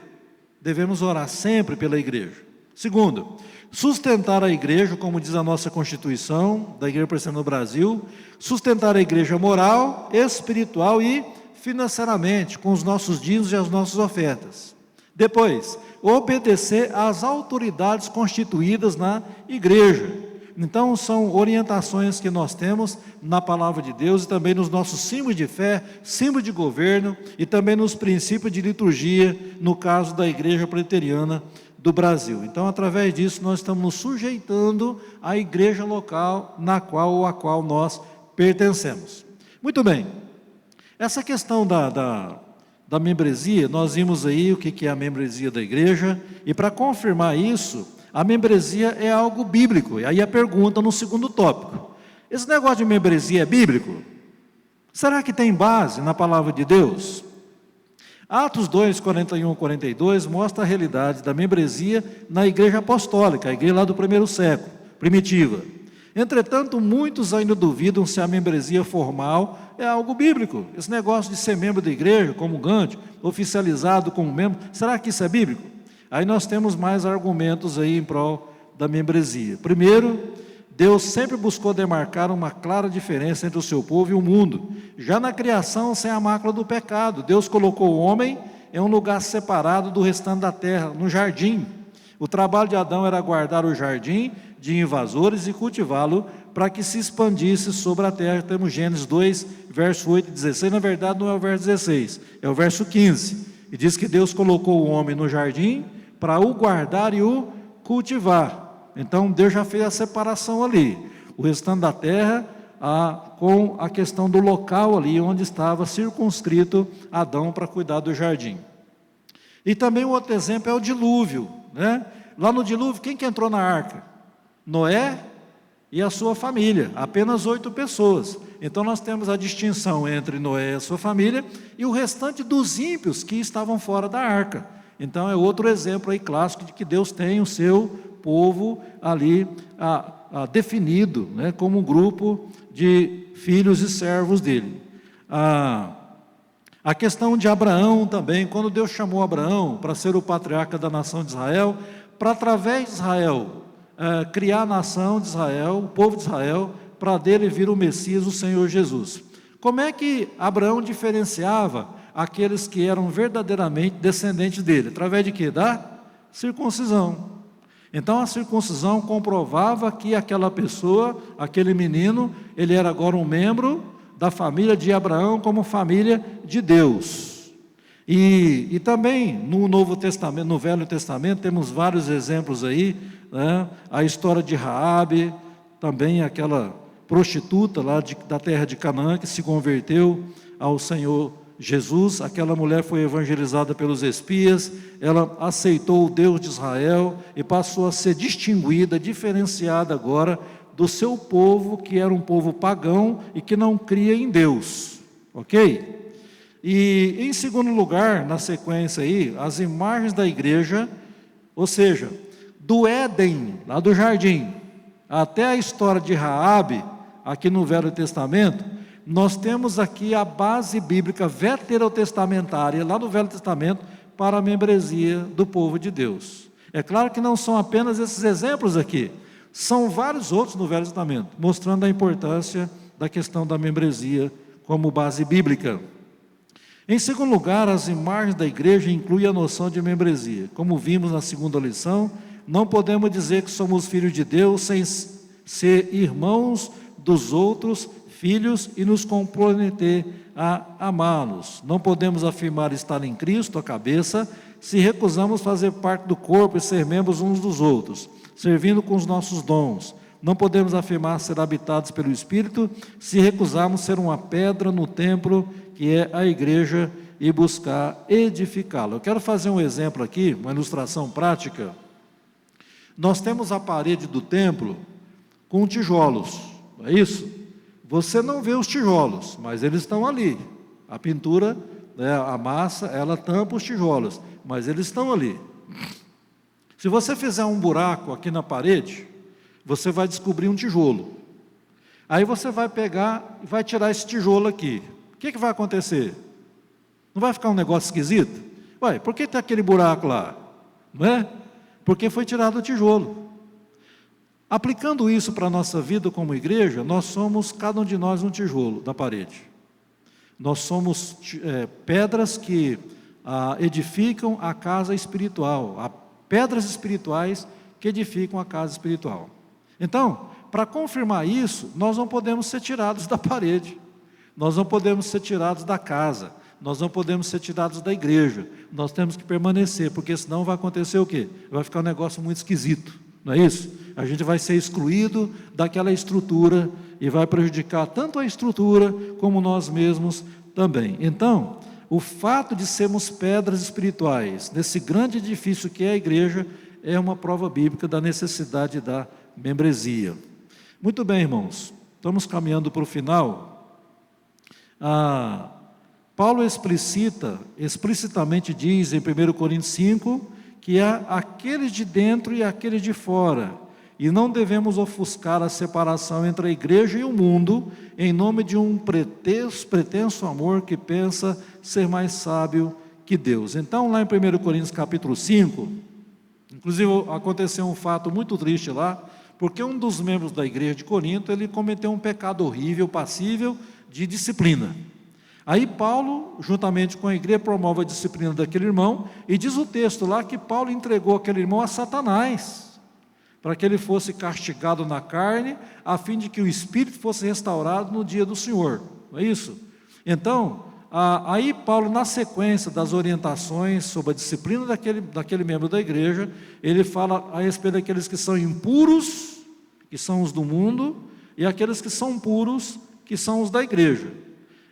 Devemos orar sempre pela igreja. Segundo, sustentar a igreja, como diz a nossa Constituição da Igreja Presbiteriana no Brasil, sustentar a igreja moral, espiritual e financeiramente, com os nossos dízimos e as nossas ofertas. Depois, obedecer às autoridades constituídas na igreja. Então, são orientações que nós temos na palavra de Deus e também nos nossos símbolos de fé, símbolos de governo e também nos princípios de liturgia, no caso da Igreja Presbiteriana do Brasil. Então, através disso, nós estamos nos sujeitando à igreja local a qual nós pertencemos. Muito bem, essa questão da membresia, nós vimos aí o que é a membresia da igreja, e para confirmar isso, a membresia é algo bíblico. E aí a pergunta no segundo tópico: esse negócio de membresia é bíblico? Será que tem base na palavra de Deus? Atos 2, 41 e 42 mostra a realidade da membresia na igreja apostólica, a igreja lá do primeiro século, primitiva. Entretanto, muitos ainda duvidam se a membresia formal é algo bíblico. Esse negócio de ser membro da igreja, comungante, oficializado como membro, será que isso é bíblico? Aí nós temos mais argumentos aí em prol da membresia. Primeiro, Deus sempre buscou demarcar uma clara diferença entre o seu povo e o mundo. Já na criação, sem a mácula do pecado, Deus colocou o homem em um lugar separado do restante da terra, no jardim. O trabalho de Adão era guardar o jardim de invasores e cultivá-lo para que se expandisse sobre a terra. Temos Gênesis 2, verso 8 e 16, na verdade não é o verso 16, é o verso 15. E diz que Deus colocou o homem no jardim para o guardar e o cultivar. Então Deus já fez a separação ali. O restante da terra, com a questão do local ali onde estava circunscrito Adão para cuidar do jardim. E também o outro exemplo é o dilúvio, né? Lá no dilúvio, quem que entrou na arca? Noé e a sua família, apenas 8 pessoas. Então nós temos a distinção entre Noé e a sua família e o restante dos ímpios que estavam fora da arca. Então é outro exemplo aí clássico de que Deus tem o seu povo ali definido, né, como um grupo de filhos e servos dele. A questão de Abraão também, quando Deus chamou Abraão para ser o patriarca da nação de Israel, para através de Israel criar a nação de Israel, o povo de Israel, para dele vir o Messias, o Senhor Jesus. Como é que Abraão diferenciava aqueles que eram verdadeiramente descendentes dele? Através de quê? Da circuncisão. Então a circuncisão comprovava que aquela pessoa, aquele menino, ele era agora um membro da família de Abraão como família de Deus. E também no Novo Testamento, no Velho Testamento, temos vários exemplos aí, né? A história de Raabe, também aquela prostituta lá da terra de Canaã que se converteu ao Senhor Jesus. Aquela mulher foi evangelizada pelos espias, ela aceitou o Deus de Israel e passou a ser distinguida, diferenciada agora do seu povo, que era um povo pagão e que não cria em Deus, ok? E em segundo lugar, na sequência aí, as imagens da igreja, ou seja, do Éden, lá do jardim, até a história de Raabe, aqui no Velho Testamento, nós temos aqui a base bíblica veterotestamentária, lá no Velho Testamento, para a membresia do povo de Deus. É claro que não são apenas esses exemplos aqui, são vários outros no Velho Testamento, mostrando a importância da questão da membresia como base bíblica. Em segundo lugar, as imagens da igreja incluem a noção de membresia. Como vimos na segunda lição, não podemos dizer que somos filhos de Deus sem ser irmãos dos outros filhos e nos comprometer a amá-los. Não podemos afirmar estar em Cristo, a cabeça, se recusamos fazer parte do corpo e ser membros uns dos outros, servindo com os nossos dons. Não podemos afirmar ser habitados pelo Espírito se recusarmos ser uma pedra no templo que é a igreja e buscar edificá-la. Eu quero fazer um exemplo aqui, uma ilustração prática. Nós temos a parede do templo com tijolos, não é isso? Você não vê os tijolos, mas eles estão ali. A pintura, né, a massa, ela tampa os tijolos, mas eles estão ali. Se você fizer um buraco aqui na parede, você vai descobrir um tijolo. Aí você vai pegar e vai tirar esse tijolo aqui. O que vai acontecer? Não vai ficar um negócio esquisito? Ué, por que tem aquele buraco lá? Não é? Porque foi tirado o tijolo. Aplicando isso para a nossa vida como igreja, nós somos, cada um de nós, um tijolo da parede. Nós somos pedras que edificam a casa espiritual, pedras espirituais que edificam a casa espiritual. Então, para confirmar isso, nós não podemos ser tirados da parede, nós não podemos ser tirados da casa, nós não podemos ser tirados da igreja, nós temos que permanecer, porque senão vai acontecer o quê? Vai ficar um negócio muito esquisito, não é isso? A gente vai ser excluído daquela estrutura e vai prejudicar tanto a estrutura como nós mesmos também. Então, o fato de sermos pedras espirituais nesse grande edifício que é a igreja é uma prova bíblica da necessidade da membresia. Muito bem, irmãos, estamos caminhando para o final. Paulo explicitamente diz em 1 Coríntios 5, que há aqueles de dentro e aqueles de fora, e não devemos ofuscar a separação entre a igreja e o mundo, em nome de um pretenso amor que pensa ser mais sábio que Deus. Então, lá em 1 Coríntios capítulo 5, inclusive aconteceu um fato muito triste lá, porque um dos membros da igreja de Corinto, ele cometeu um pecado horrível, passível de disciplina. Aí Paulo, juntamente com a igreja, promove a disciplina daquele irmão, e diz o texto lá que Paulo entregou aquele irmão a Satanás, para que ele fosse castigado na carne, a fim de que o espírito fosse restaurado no dia do Senhor. Não é isso? Então, aí Paulo, na sequência das orientações sobre a disciplina daquele membro da igreja, ele fala a respeito daqueles que são impuros, que são os do mundo, e aqueles que são puros, que são os da igreja.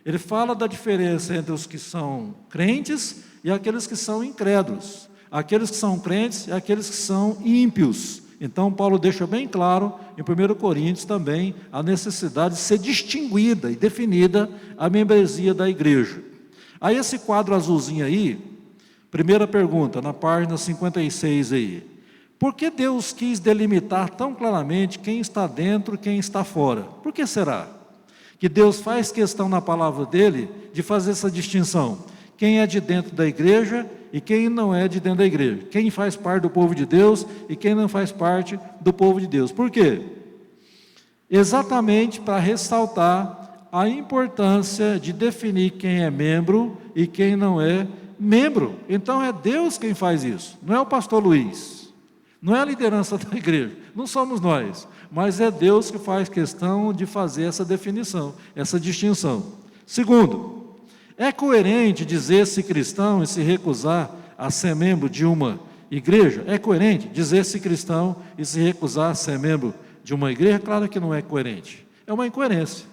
Ele fala da diferença entre os que são crentes e aqueles que são incrédulos, aqueles que são crentes e aqueles que são ímpios. Então Paulo deixa bem claro em 1 Coríntios também a necessidade de ser distinguida e definida a membresia da igreja. Aí esse quadro azulzinho aí, primeira pergunta, na página 56 aí: por que Deus quis delimitar tão claramente quem está dentro e quem está fora? Por que será que Deus faz questão na palavra dele de fazer essa distinção? Quem é de dentro da igreja e quem não é de dentro da igreja, quem faz parte do povo de Deus e quem não faz parte do povo de Deus. Por quê? Exatamente para ressaltar a importância de definir quem é membro e quem não é membro. Então é Deus quem faz isso, não é o pastor Luiz, não é a liderança da igreja, não somos nós, mas é Deus que faz questão de fazer essa definição, essa distinção. Segundo, é coerente dizer-se cristão e se recusar a ser membro de uma igreja? É coerente dizer-se cristão e se recusar a ser membro de uma igreja? Claro que não é coerente, é uma incoerência.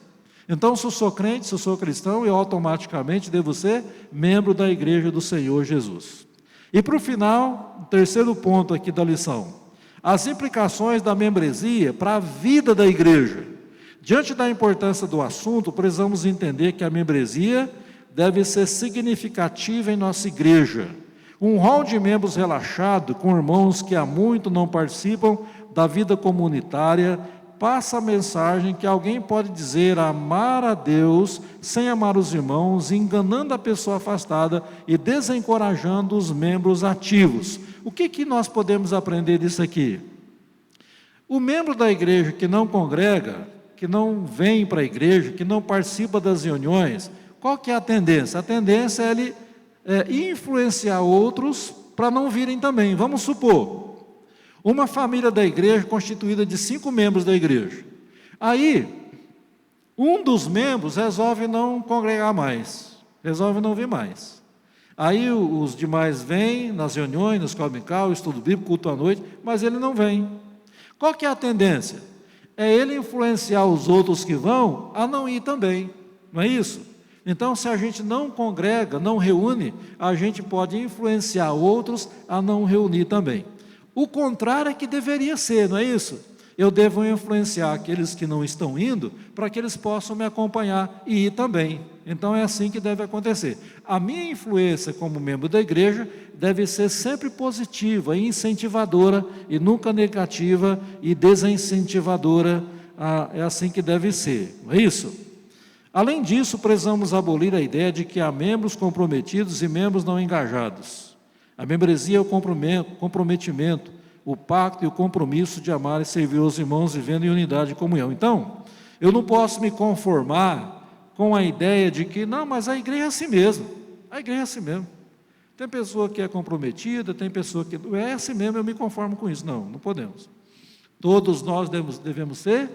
Então, se eu sou crente, se eu sou cristão, eu automaticamente devo ser membro da igreja do Senhor Jesus. E para o final, o terceiro ponto aqui da lição: as implicações da membresia para a vida da igreja. Diante da importância do assunto, precisamos entender que a membresia deve ser significativa em nossa igreja. Um rol de membros relaxado, com irmãos que há muito não participam da vida comunitária, passa a mensagem que alguém pode dizer amar a Deus sem amar os irmãos, enganando a pessoa afastada e desencorajando os membros ativos. O que nós podemos aprender disso aqui? O membro da igreja que não congrega, que não vem para a igreja, que não participa das reuniões, qual que é a tendência? A tendência é ele influenciar outros para não virem também. Vamos supor, uma família da igreja constituída de 5 membros da igreja. Aí, um dos membros resolve não congregar mais, resolve não vir mais. Aí os demais vêm nas reuniões, na escola dominical, estudo bíblico, culto à noite, mas ele não vem. Qual que é a tendência? É ele influenciar os outros que vão a não ir também, não é isso? Então, se a gente não congrega, não reúne, a gente pode influenciar outros a não reunir também. O contrário é que deveria ser, não é isso? Eu devo influenciar aqueles que não estão indo, para que eles possam me acompanhar e ir também. Então é assim que deve acontecer. A minha influência como membro da igreja deve ser sempre positiva e incentivadora, e nunca negativa e desincentivadora. É assim que deve ser, não é isso? Além disso, precisamos abolir a ideia de que há membros comprometidos e membros não engajados. A membresia é o comprometimento, o pacto e o compromisso de amar e servir os irmãos vivendo em unidade e comunhão. Então, eu não posso me conformar com a ideia de que, não, mas a igreja é assim mesmo, a igreja é assim mesmo. Tem pessoa que é comprometida, tem pessoa que não é assim mesmo, eu me conformo com isso. Não, não podemos. Todos nós devemos ser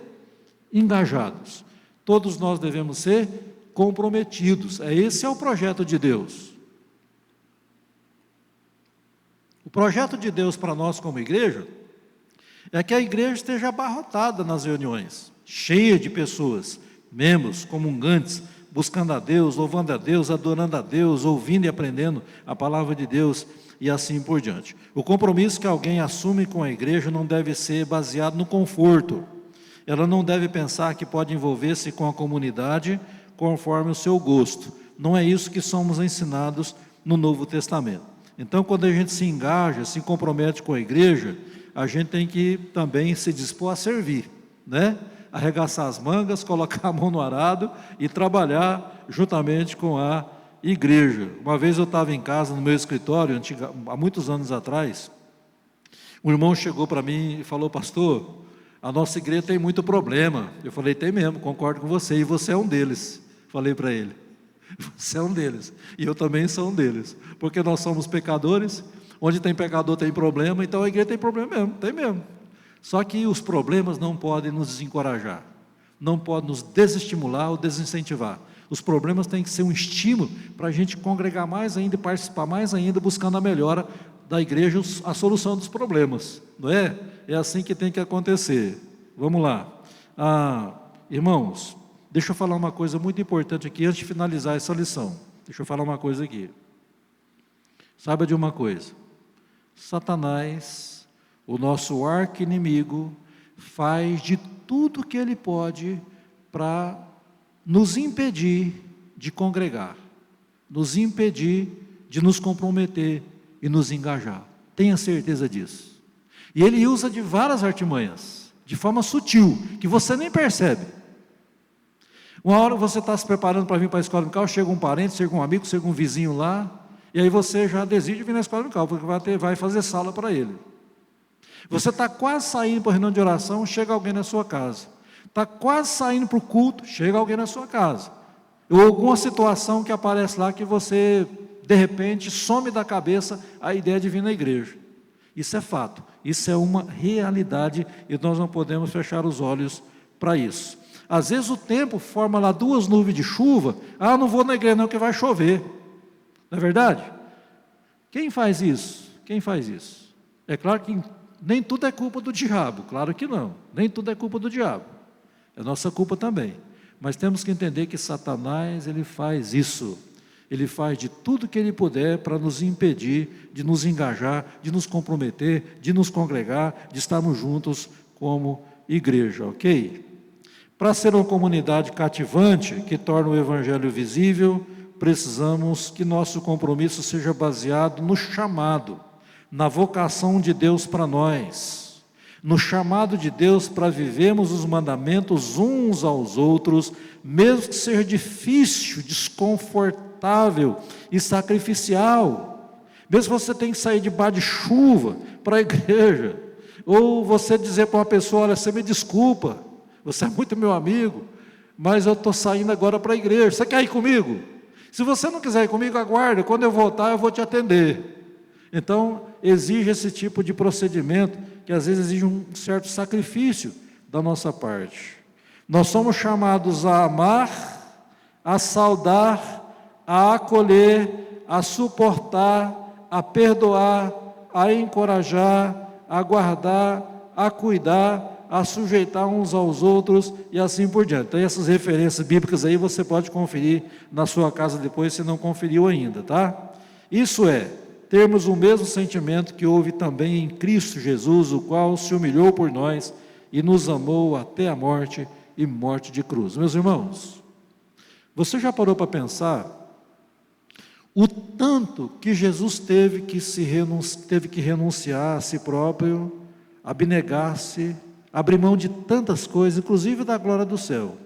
engajados. Todos nós devemos ser comprometidos. Esse é o projeto de Deus. O projeto de Deus para nós como igreja é que a igreja esteja abarrotada nas reuniões, cheia de pessoas, membros, comungantes, buscando a Deus, louvando a Deus, adorando a Deus, ouvindo e aprendendo a palavra de Deus e assim por diante. O compromisso que alguém assume com a igreja não deve ser baseado no conforto. Ela não deve pensar que pode envolver-se com a comunidade conforme o seu gosto. Não é isso que somos ensinados no Novo Testamento. Então, quando a gente se engaja, se compromete com a igreja, a gente tem que também se dispor a servir, né? Arregaçar as mangas, colocar a mão no arado e trabalhar juntamente com a igreja. Uma vez eu estava em casa, no meu escritório, há muitos anos atrás, um irmão chegou para mim e falou: pastor, a nossa igreja tem muito problema. Eu falei: tem mesmo, concordo com você, e você é um deles. Falei para ele: você é um deles, e eu também sou um deles, porque nós somos pecadores, onde tem pecador tem problema, então a igreja tem problema mesmo, tem mesmo. Só que os problemas não podem nos desencorajar, não podem nos desestimular ou desincentivar. Os problemas têm que ser um estímulo para a gente congregar mais ainda e participar mais ainda, buscando a melhora da igreja, a solução dos problemas, não é? É assim que tem que acontecer. Vamos lá. Irmãos, deixa eu falar uma coisa muito importante aqui, antes de finalizar essa lição. Deixa eu falar uma coisa aqui. Saiba de uma coisa: Satanás, o nosso arqui-inimigo, faz de tudo que ele pode para nos impedir de congregar, nos impedir de nos comprometer e nos engajar. Tenha certeza disso. E ele usa de várias artimanhas, de forma sutil, que você nem percebe. Uma hora você está se preparando para vir para a escola dominical, chega um parente, chega um amigo, chega um vizinho lá, e aí você já decide vir na escola dominical, porque vai fazer sala para ele. Você está quase saindo para a reunião de oração, chega alguém na sua casa. Está quase saindo para o culto, chega alguém na sua casa. Ou alguma situação que aparece lá que você, de repente, some da cabeça a ideia de vir na igreja. Isso é fato, isso é uma realidade e nós não podemos fechar os olhos para isso. Às vezes o tempo forma lá 2 nuvens de chuva, não vou na igreja não que vai chover. Não é verdade? Quem faz isso? Quem faz isso? É claro que nem tudo é culpa do diabo, claro que não, nem tudo é culpa do diabo, é nossa culpa também. Mas temos que entender que Satanás, ele faz isso. Ele faz de tudo que ele puder para nos impedir de nos engajar, de nos comprometer, de nos congregar, de estarmos juntos como igreja, ok? Para ser uma comunidade cativante, que torna o evangelho visível, precisamos que nosso compromisso seja baseado no chamado, na vocação de Deus para nós, no chamado de Deus para vivermos os mandamentos uns aos outros, mesmo que seja difícil, desconfortável e sacrificial. Mesmo que você tenha que sair debaixo de chuva para a igreja, ou você dizer para uma pessoa: olha, você me desculpa, você é muito meu amigo, mas eu estou saindo agora para a igreja, você quer ir comigo? Se você não quiser ir comigo, aguarde, quando eu voltar eu vou te atender. Então, exige esse tipo de procedimento, que às vezes exige um certo sacrifício da nossa parte. Nós somos chamados a amar, a saudar, a acolher, a suportar, a perdoar, a encorajar, a guardar, a cuidar, a sujeitar uns aos outros e assim por diante. Então, essas referências bíblicas aí você pode conferir na sua casa depois, se não conferiu ainda, tá? Isso é, termos o mesmo sentimento que houve também em Cristo Jesus, o qual se humilhou por nós e nos amou até a morte e morte de cruz. Meus irmãos, você já parou para pensar o tanto que Jesus teve que renunciar a si próprio, abnegar-se, abrir mão de tantas coisas, inclusive da glória do céu,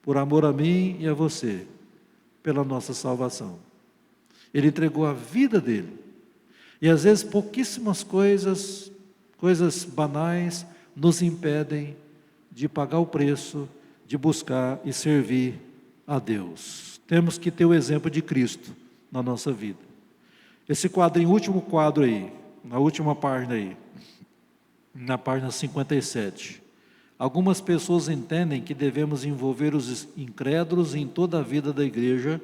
por amor a mim e a você, pela nossa salvação. Ele entregou a vida dele, e às vezes pouquíssimas coisas banais, nos impedem de pagar o preço, de buscar e servir a Deus. Temos que ter o exemplo de Cristo na nossa vida. Esse quadrinho, último quadro aí, na última página aí, na página 57. Algumas pessoas entendem que devemos envolver os incrédulos em toda a vida da igreja,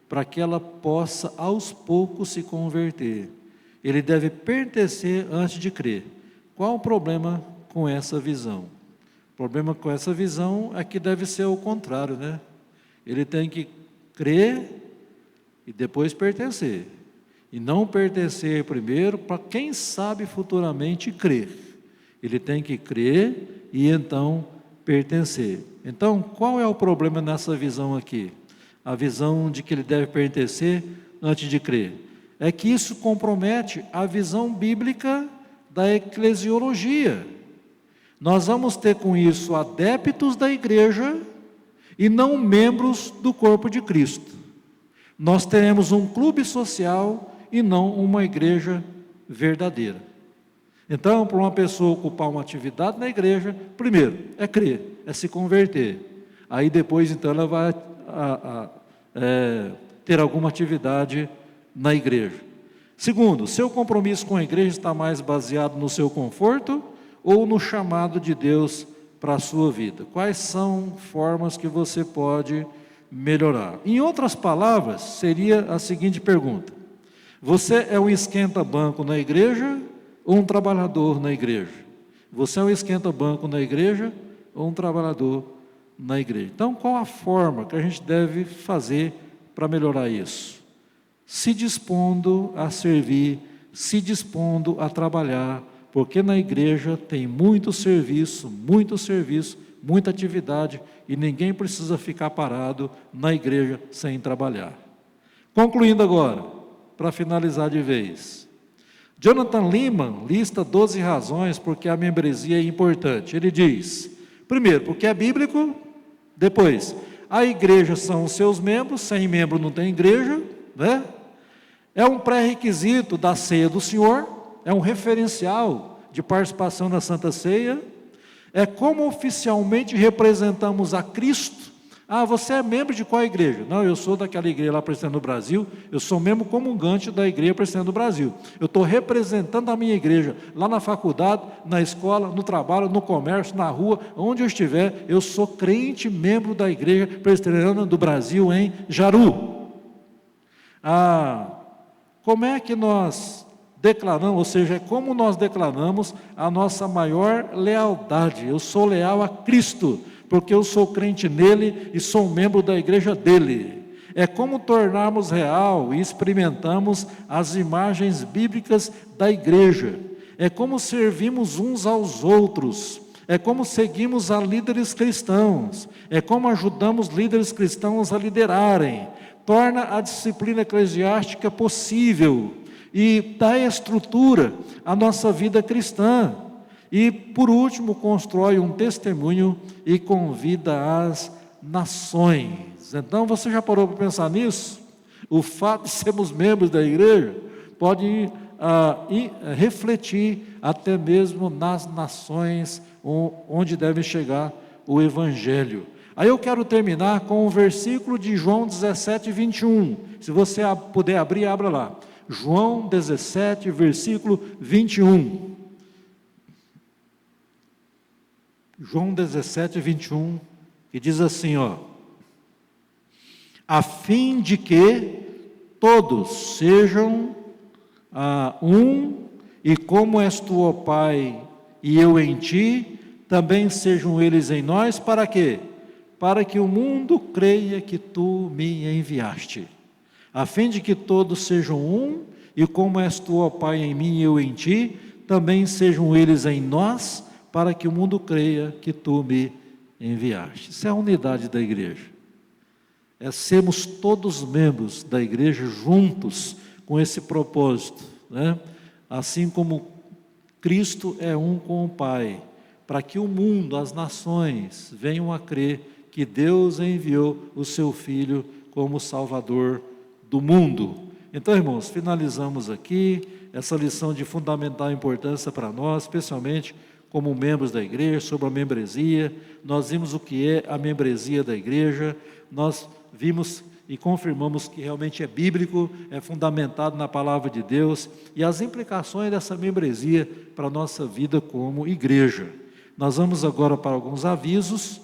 para que ela possa aos poucos se converter. Ele deve pertencer antes de crer. Qual o problema com essa visão? O problema com essa visão é que deve ser o contrário, né? Ele tem que crer e depois pertencer. E não pertencer primeiro para quem sabe futuramente crer. Ele tem que crer e então pertencer. Então, qual é o problema nessa visão aqui? A visão de que ele deve pertencer antes de crer. É que isso compromete a visão bíblica da eclesiologia. Nós vamos ter com isso adeptos da igreja e não membros do corpo de Cristo. Nós teremos um clube social e não uma igreja verdadeira. Então, para uma pessoa ocupar uma atividade na igreja, primeiro, é crer, é se converter. Aí depois, então, ela vai ter alguma atividade na igreja. Segundo, seu compromisso com a igreja está mais baseado no seu conforto ou no chamado de Deus para a sua vida? Quais são formas que você pode melhorar? Em outras palavras, seria a seguinte pergunta: você é um esquenta-banco na igreja ou um trabalhador na igreja? Você é um esquenta-banco na igreja ou um trabalhador na igreja? Então, qual a forma que a gente deve fazer para melhorar isso? Se dispondo a servir, se dispondo a trabalhar, porque na igreja tem muito serviço, muita atividade, e ninguém precisa ficar parado na igreja sem trabalhar. Concluindo agora, para finalizar de vez, Jonathan Leeman lista 12 razões porque a membresia é importante. Ele diz, primeiro, porque é bíblico. Depois, a igreja são os seus membros, sem membro não tem igreja, né? É um pré-requisito da ceia do Senhor, é um referencial de participação na Santa Ceia, é como oficialmente representamos a Cristo. Ah, você é membro de qual igreja? Não, eu sou daquela igreja lá presbiteriana do Brasil, eu sou membro comungante da igreja presbiteriana do Brasil. Eu estou representando a minha igreja, lá na faculdade, na escola, no trabalho, no comércio, na rua, onde eu estiver, eu sou crente, membro da igreja presbiteriana do Brasil em Jaru. Como é que nós declaramos, ou seja, como nós declaramos a nossa maior lealdade? Eu sou leal a Cristo, porque eu sou crente nele e sou membro da igreja dele. É como tornarmos real e experimentamos as imagens bíblicas da igreja. É como servimos uns aos outros. É como seguimos a líderes cristãos. É como ajudamos líderes cristãos a liderarem. Torna a disciplina eclesiástica possível e dá estrutura à nossa vida cristã. E, por último, constrói um testemunho e convida as nações. Então, você já parou para pensar nisso? O fato de sermos membros da igreja pode refletir até mesmo nas nações onde deve chegar o Evangelho. Aí eu quero terminar com o versículo de João 17, 21. Se você puder abrir, abra lá. João 17, versículo 21. João 17, 21, que diz assim, a fim de que todos sejam um, e como és tu, ó Pai, e eu em ti, também sejam eles em nós, para quê? Para que o mundo creia que tu me enviaste. A fim de que todos sejam um, e como és tu, ó Pai, em mim e eu em ti, também sejam eles em nós, para que o mundo creia que tu me enviaste. Isso é a unidade da igreja. É sermos todos membros da igreja juntos com esse propósito, né? Assim como Cristo é um com o Pai, para que o mundo, as nações, venham a crer que Deus enviou o seu Filho como Salvador do mundo. Então, irmãos, finalizamos aqui essa lição de fundamental importância para nós, especialmente como membros da igreja, sobre a membresia. Nós vimos o que é a membresia da igreja, nós vimos e confirmamos que realmente é bíblico, é fundamentado na palavra de Deus, e as implicações dessa membresia para a nossa vida como igreja. Nós vamos agora para alguns avisos.